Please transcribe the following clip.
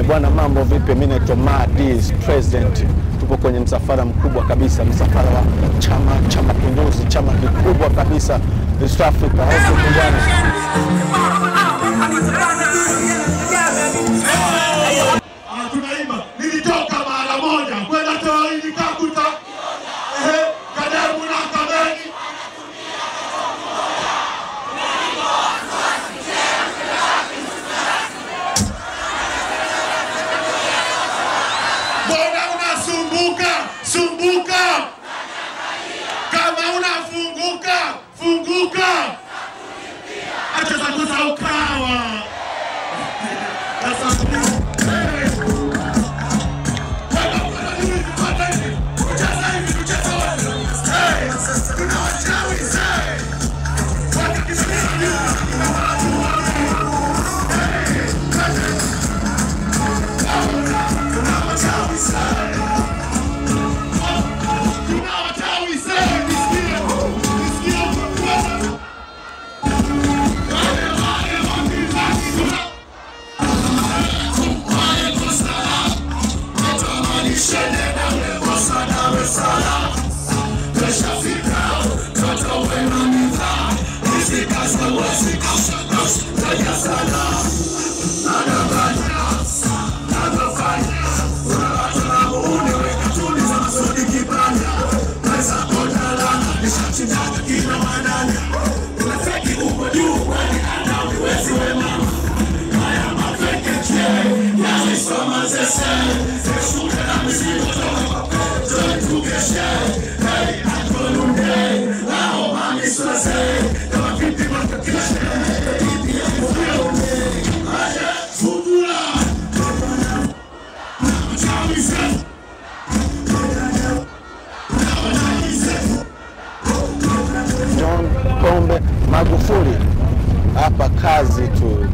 Bwana, mambo vipi? Mimi naitwa Madis President. Tupo kwenye msafara mkubwa kabisa, msafara wa Chama cha Mapinduzi, chama kikubwa kabisa East Africa. Tunaimba nilitoka mara moja kwenda toa nikakuta Kademu na Kabeni. Mbona unasumbuka? Kama unafunguka, funguka. Acha zako za ukawa. John Pombe Magufuli hapa kazi tu.